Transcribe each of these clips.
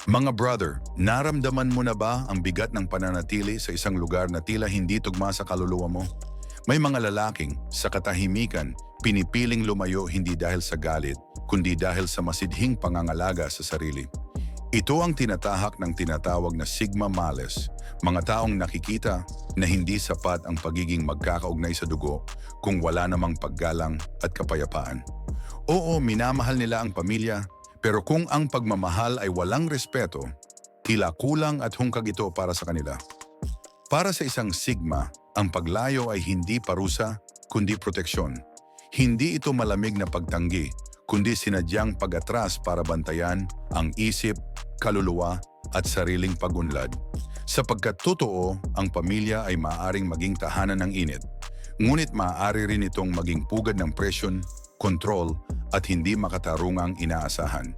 Mga brother, naramdaman mo na ba ang bigat ng pananatili sa isang lugar na tila hindi tugma sa kaluluwa mo? May mga lalaking, sa katahimikan, pinipiling lumayo hindi dahil sa galit, kundi dahil sa masidhing pangangalaga sa sarili. Ito ang tinatahak ng tinatawag na Sigma Males, mga taong nakikita na hindi sapat ang pagiging magkakaugnay sa dugo kung wala namang paggalang at kapayapaan. Oo, minamahal nila ang pamilya, pero kung ang pagmamahal ay walang respeto, tila kulang at hungkag ito para sa kanila. Para sa isang Sigma, ang paglayo ay hindi parusa, kundi proteksyon. Hindi ito malamig na pagtanggi, kundi sinadyang pag-atras para bantayan ang isip, kaluluwa at sariling pagunlad. Sapagkat totoo, ang pamilya ay maaaring maging tahanan ng init. Ngunit maaari rin itong maging pugad ng presyon, kontrol at hindi makatarungang inaasahan.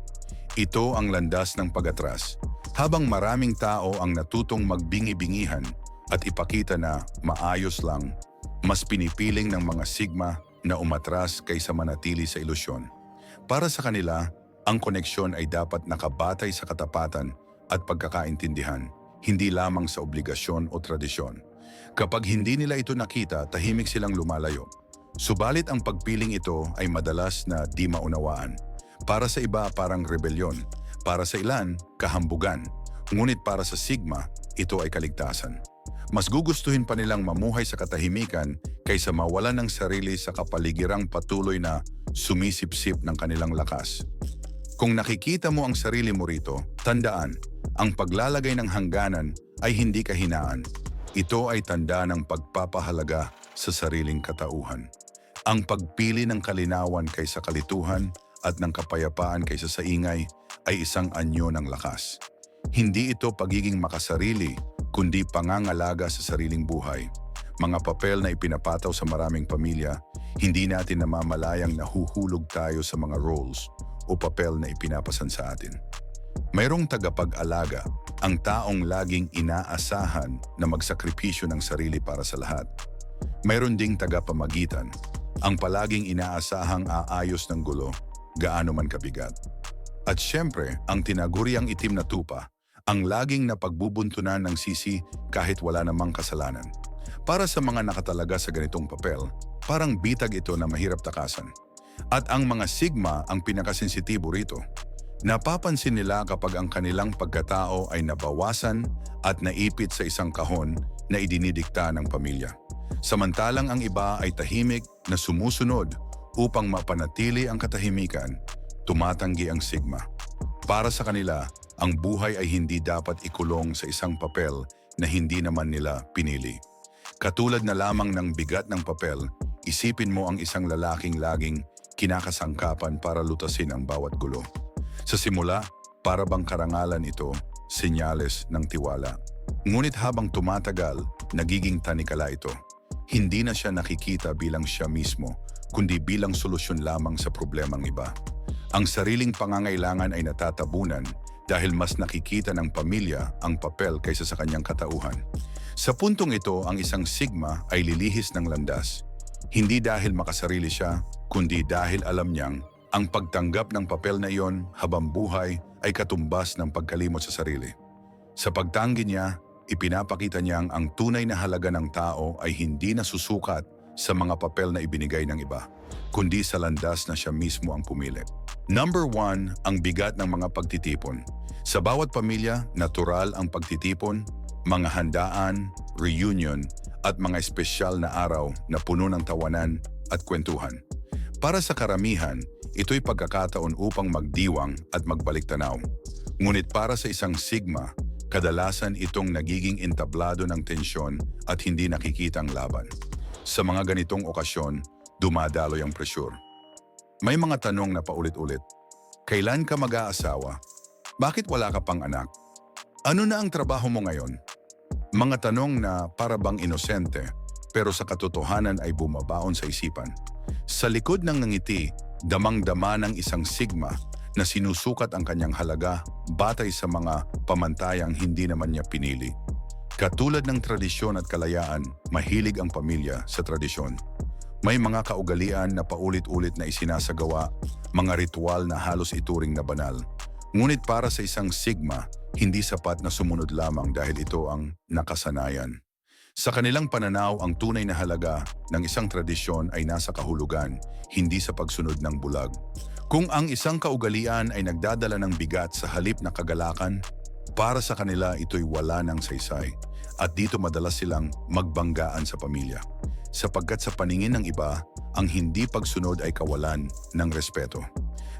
Ito ang landas ng pag-atras. Habang maraming tao ang natutong magbingi-bingihan at ipakita na maayos lang, mas pinipiling ng mga Sigma na umatras kaysa manatili sa ilusyon. Para sa kanila, ang koneksyon ay dapat nakabatay sa katapatan at pagkakaintindihan, hindi lamang sa obligasyon o tradisyon. Kapag hindi nila ito nakita, tahimik silang lumalayo. Subalit ang pagpiling ito ay madalas na di maunawaan. Para sa iba parang rebelyon, para sa ilan, kahambugan. Ngunit para sa Sigma, ito ay kaligtasan. Mas gugustuhin pa nilang mamuhay sa katahimikan kaysa mawalan ng sarili sa kapaligirang patuloy na sumisipsip ng kanilang lakas. Kung nakikita mo ang sarili mo rito, tandaan, ang paglalagay ng hangganan ay hindi kahinaan. Ito ay tanda ng pagpapahalaga sa sariling katauhan. Ang pagpili ng kalinawan kaysa kalituhan at ng kapayapaan kaysa sa ingay ay isang anyo ng lakas. Hindi ito pagiging makasarili, kundi pangangalaga sa sariling buhay. Mga papel na ipinapataw sa maraming pamilya, hindi natin namamalayang nahuhulog tayo sa mga roles o papel na ipinapasan sa atin. Mayroong tagapag-alaga, ang taong laging inaasahan na magsakripisyo ng sarili para sa lahat. Mayroon ding tagapamagitan, ang palaging inaasahang aayos ng gulo, gaano man kabigat. At syempre, ang tinaguriang itim na tupa, ang laging napagbubuntunan ng sisi kahit wala namang kasalanan. Para sa mga nakatalaga sa ganitong papel, parang bitag ito na mahirap takasan. At ang mga Sigma ang pinakasensitibo rito. Napapansin nila kapag ang kanilang pagkatao ay nabawasan at naipit sa isang kahon na idinidikta ng pamilya. Samantalang ang iba ay tahimik na sumusunod upang mapanatili ang katahimikan, tumatanggi ang Sigma. Para sa kanila, ang buhay ay hindi dapat ikulong sa isang papel na hindi naman nila pinili. Katulad na lamang ng bigat ng papel, isipin mo ang isang lalaking laging kinakasangkapan para lutasin ang bawat gulo. Sa simula, para bang karangalan ito, senyales ng tiwala. Ngunit habang tumatagal, nagiging tanikala ito. Hindi na siya nakikita bilang siya mismo, kundi bilang solusyon lamang sa problemang iba. Ang sariling pangangailangan ay natatabunan dahil mas nakikita ng pamilya ang papel kaysa sa kanyang katauhan. Sa puntong ito, ang isang Sigma ay lilihis ng landas. Hindi dahil makasarili siya, kundi dahil alam niyang ang pagtanggap ng papel na iyon habang buhay ay katumbas ng pagkalimot sa sarili. Sa pagtanggi niya, ipinapakita niyang ang tunay na halaga ng tao ay hindi nasusukat sa mga papel na ibinigay ng iba, kundi sa landas na siya mismo ang pumili. Number 1, ang bigat ng mga pagtitipon. Sa bawat pamilya, natural ang pagtitipon, mga handaan, reunion, at mga espesyal na araw na puno ng tawanan at kwentuhan. Para sa karamihan, ito'y pagkakataon upang magdiwang at magbalik-tanaw. Ngunit para sa isang Sigma, kadalasan itong nagiging entablado ng tensyon at hindi nakikitang laban. Sa mga ganitong okasyon, dumadaloy ang presyur. May mga tanong na paulit-ulit. Kailan ka mag-aasawa? Bakit wala ka pang anak? Ano na ang trabaho mo ngayon? Mga tanong na para bang inosente, pero sa katotohanan ay bumabaon sa isipan. Sa likod ng ngiti, damang-dama ng isang Sigma na sinusukat ang kanyang halaga batay sa mga pamantayang hindi naman niya pinili. Katulad ng tradisyon at kalayaan, mahilig ang pamilya sa tradisyon. May mga kaugalian na paulit-ulit na isinasagawa, mga ritual na halos ituring na banal. Ngunit para sa isang sigma, hindi sapat na sumunod lamang dahil ito ang nakasanayan. Sa kanilang pananaw, ang tunay na halaga ng isang tradisyon ay nasa kahulugan, hindi sa pagsunod ng bulag. Kung ang isang kaugalian ay nagdadala ng bigat sa halip na kagalakan, para sa kanila ito'y wala ng saysay at dito madalas silang magbanggaan sa pamilya. Sapagkat sa paningin ng iba, ang hindi pagsunod ay kawalan ng respeto.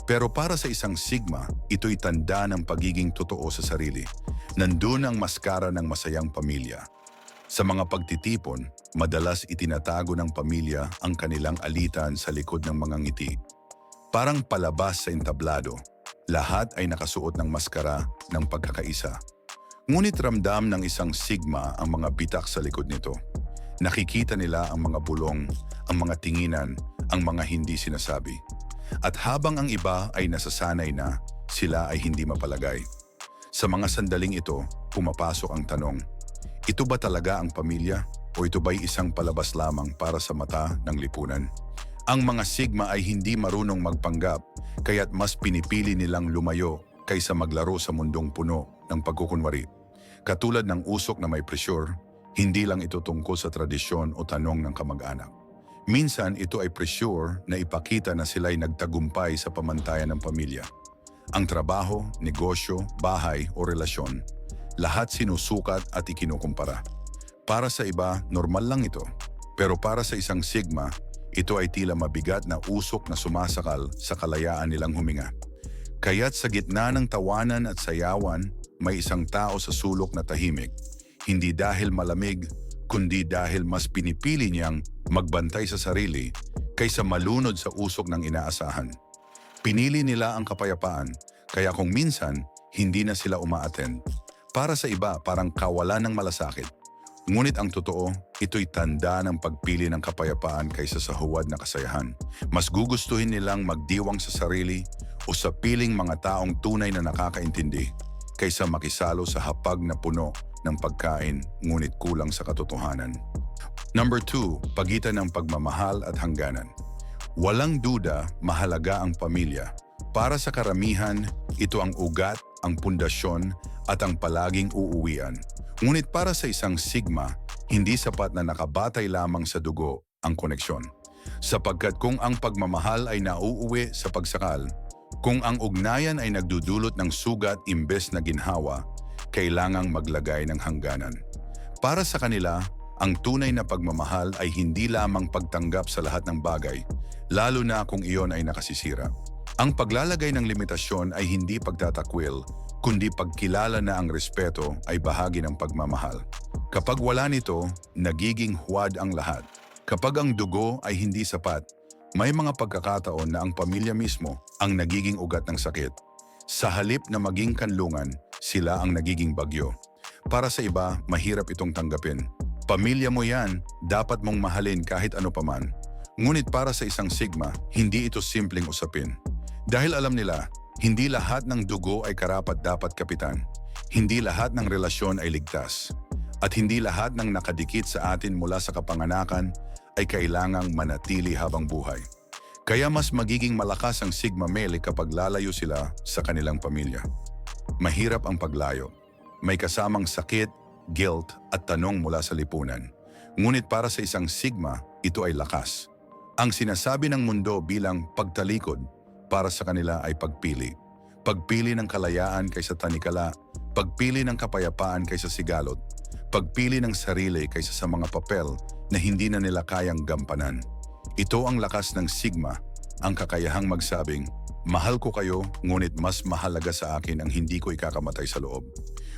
Pero para sa isang sigma, ito'y tanda ng pagiging totoo sa sarili. Nandun ang maskara ng masayang pamilya. Sa mga pagtitipon, madalas itinatago ng pamilya ang kanilang alitan sa likod ng mga ngiti. Parang palabas sa entablado, lahat ay nakasuot ng maskara ng pagkakaisa. Ngunit ramdam ng isang sigma ang mga bitak sa likod nito. Nakikita nila ang mga bulong, ang mga tinginan, ang mga hindi sinasabi. At habang ang iba ay nasasanay na, sila ay hindi mapalagay. Sa mga sandaling ito, pumapasok ang tanong, ito ba talaga ang pamilya o ito ba'y isang palabas lamang para sa mata ng lipunan? Ang mga sigma ay hindi marunong magpanggap, kaya't mas pinipili nilang lumayo kaysa maglaro sa mundong puno ng pagkukunwari. Katulad ng usok na may pressure, hindi lang ito tungkol sa tradisyon o tanong ng kamag-anak. Minsan ito ay pressure na ipakita na sila'y nagtagumpay sa pamantayan ng pamilya. Ang trabaho, negosyo, bahay o relasyon, lahat sinusukat at ikinukumpara. Para sa iba, normal lang ito. Pero para sa isang sigma, ito ay tila mabigat na usok na sumasakal sa kalayaan nilang huminga. Kaya't sa gitna ng tawanan at sayawan, may isang tao sa sulok na tahimik. Hindi dahil malamig, kundi dahil mas pinipili niyang magbantay sa sarili kaysa malunod sa usok ng inaasahan. Pinili nila ang kapayapaan, kaya kung minsan, hindi na sila umaattend. Para sa iba, parang kawalan ng malasakit. Ngunit ang totoo, ito'y tanda ng pagpili ng kapayapaan kaysa sa huwad na kasayahan. Mas gugustuhin nilang magdiwang sa sarili o sa piling mga taong tunay na nakakaintindi kaysa makisalo sa hapag na puno ng pagkain ngunit kulang sa katotohanan. Number 2, pagitan ng pagmamahal at hangganan. Walang duda, mahalaga ang pamilya. Para sa karamihan, ito ang ugat, ang pundasyon at ang palaging uuwian. Ngunit para sa isang sigma, hindi sapat na nakabatay lamang sa dugo ang koneksyon. Sapagkat kung ang pagmamahal ay nauuwi sa pagsakal, kung ang ugnayan ay nagdudulot ng sugat imbes na ginhawa, kailangang maglagay ng hangganan. Para sa kanila, ang tunay na pagmamahal ay hindi lamang pagtanggap sa lahat ng bagay, lalo na kung iyon ay nakasisira. Ang paglalagay ng limitasyon ay hindi pagtatakwil, kundi pagkilala na ang respeto ay bahagi ng pagmamahal. Kapag wala nito, nagiging huwad ang lahat. Kapag ang dugo ay hindi sapat, may mga pagkakataon na ang pamilya mismo ang nagiging ugat ng sakit. Sa halip na maging kanlungan, sila ang nagiging bagyo. Para sa iba, mahirap itong tanggapin. Pamilya mo yan, dapat mong mahalin kahit ano paman. Ngunit para sa isang sigma, hindi ito simpleng usapin. Dahil alam nila, hindi lahat ng dugo ay karapat-dapat kapitan. Hindi lahat ng relasyon ay ligtas. At hindi lahat ng nakadikit sa atin mula sa kapanganakan ay kailangang manatili habang buhay. Kaya mas magiging malakas ang sigma male kapag lalayo sila sa kanilang pamilya. Mahirap ang paglayo. May kasamang sakit, guilt at tanong mula sa lipunan. Ngunit para sa isang sigma, ito ay lakas. Ang sinasabi ng mundo bilang pagtalikod, para sa kanila ay pagpili. Pagpili ng kalayaan kaysa tanikala, pagpili ng kapayapaan kaysa sigalot, pagpili ng sarili kaysa sa mga papel na hindi na nila kayang gampanan. Ito ang lakas ng sigma, ang kakayahang magsabing, mahal ko kayo, ngunit mas mahalaga sa akin ang hindi ko ikakamatay sa loob.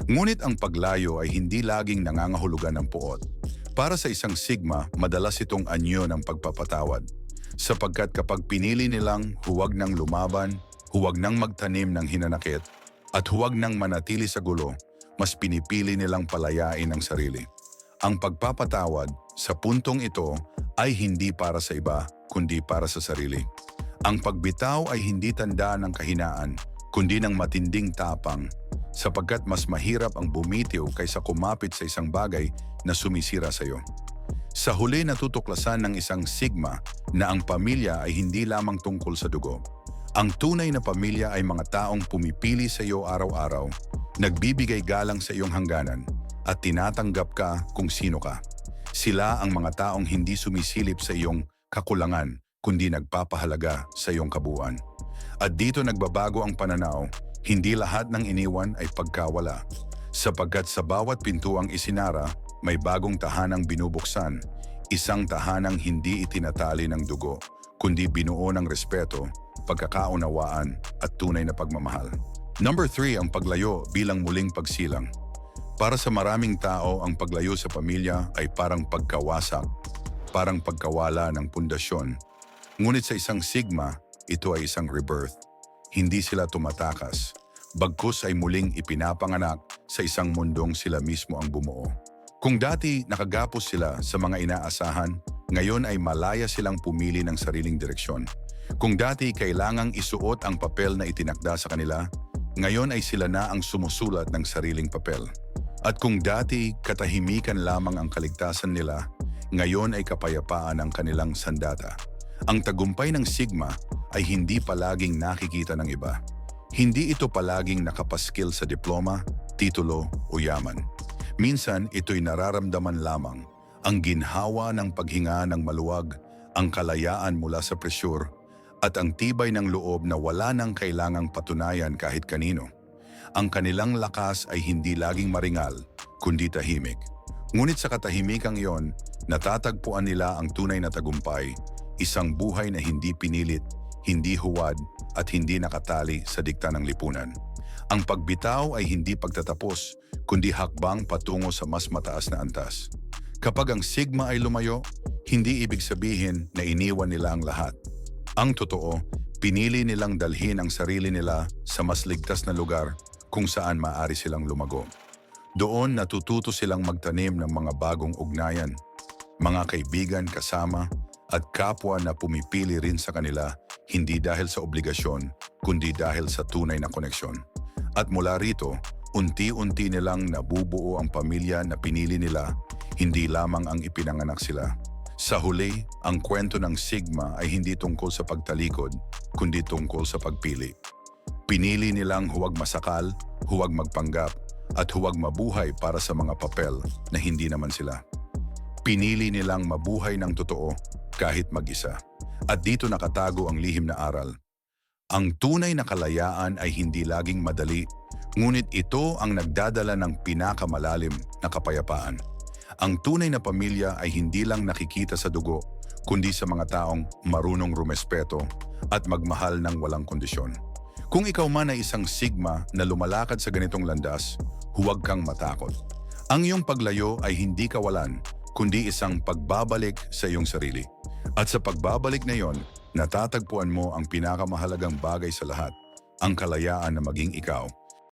Ngunit ang paglayo ay hindi laging nangangahulugan ng puot. Para sa isang sigma, madalas itong anyo ng pagpapatawad. Sapagkat kapag pinili nilang huwag nang lumaban, huwag nang magtanim ng hinanakit, at huwag nang manatili sa gulo, mas pinipili nilang palayain ang sarili. Ang pagpapatawad sa puntong ito ay hindi para sa iba, kundi para sa sarili. Ang pagbitaw ay hindi tanda ng kahinaan, kundi ng matinding tapang, sapagkat mas mahirap ang bumitiw kaysa kumapit sa isang bagay na sumisira sa iyo. Sa huli natutuklasan ng isang sigma na ang pamilya ay hindi lamang tungkol sa dugo. Ang tunay na pamilya ay mga taong pumipili sa iyo araw-araw, nagbibigay galang sa iyong hangganan, at tinatanggap ka kung sino ka. Sila ang mga taong hindi sumisilip sa iyong kakulangan, kundi nagpapahalaga sa iyong kabuuan. At dito nagbabago ang pananaw, hindi lahat ng iniwan ay pagkawala. Sapagkat sa bawat pintuang isinara, may bagong tahanang binubuksan, isang tahanang hindi itinatali ng dugo, kundi binuo ng respeto, pagkakaunawaan at tunay na pagmamahal. Number 3, ang paglayo bilang muling pagsilang. Para sa maraming tao, ang paglayo sa pamilya ay parang pagkawasak, parang pagkawala ng pundasyon. Ngunit sa isang sigma, ito ay isang rebirth. Hindi sila tumatakas, bagkus ay muling ipinapanganak sa isang mundong sila mismo ang bumuo. Kung dati nakagapos sila sa mga inaasahan, ngayon ay malaya silang pumili ng sariling direksyon. Kung dati kailangang isuot ang papel na itinakda sa kanila, ngayon ay sila na ang sumusulat ng sariling papel. At kung dati katahimikan lamang ang kaligtasan nila, ngayon ay kapayapaan ang kanilang sandata. Ang tagumpay ng Sigma ay hindi palaging nakikita ng iba. Hindi ito palaging nakapaskil sa diploma, titulo o yaman. Minsan ito'y nararamdaman lamang ang ginhawa ng paghinga ng maluwag, ang kalayaan mula sa presyur, at ang tibay ng loob na wala nang kailangang patunayan kahit kanino. Ang kanilang lakas ay hindi laging maringal, kundi tahimik. Ngunit sa katahimikang iyon, natatagpuan nila ang tunay na tagumpay, isang buhay na hindi pinilit, hindi huwad, at hindi nakatali sa dikta ng lipunan. Ang pagbitaw ay hindi pagtatapos, kundi hakbang patungo sa mas mataas na antas. Kapag ang Sigma ay lumayo, hindi ibig sabihin na iniwan nila ang lahat. Ang totoo, pinili nilang dalhin ang sarili nila sa mas ligtas na lugar kung saan maaari silang lumago. Doon natututo silang magtanim ng mga bagong ugnayan, mga kaibigan kasama at kapwa na pumipili rin sa kanila hindi dahil sa obligasyon kundi dahil sa tunay na koneksyon. At mula rito, unti-unti nilang nabubuo ang pamilya na pinili nila, hindi lamang ang ipinanganak sila. Sa huli, ang kwento ng Sigma ay hindi tungkol sa pagtalikod, kundi tungkol sa pagpili. Pinili nilang huwag masakal, huwag magpanggap, at huwag mabuhay para sa mga papel na hindi naman sila. Pinili nilang mabuhay ng totoo kahit mag-isa. At dito nakatago ang lihim na aral. Ang tunay na kalayaan ay hindi laging madali, ngunit ito ang nagdadala ng pinakamalalim na kapayapaan. Ang tunay na pamilya ay hindi lang nakikita sa dugo, kundi sa mga taong marunong rumespeto at magmahal ng walang kondisyon. Kung ikaw man ay isang Sigma na lumalakad sa ganitong landas, huwag kang matakot. Ang iyong paglayo ay hindi kawalan, kundi isang pagbabalik sa iyong sarili. At sa pagbabalik na iyon, natatagpuan mo ang pinakamahalagang bagay sa lahat, ang kalayaan na maging ikaw.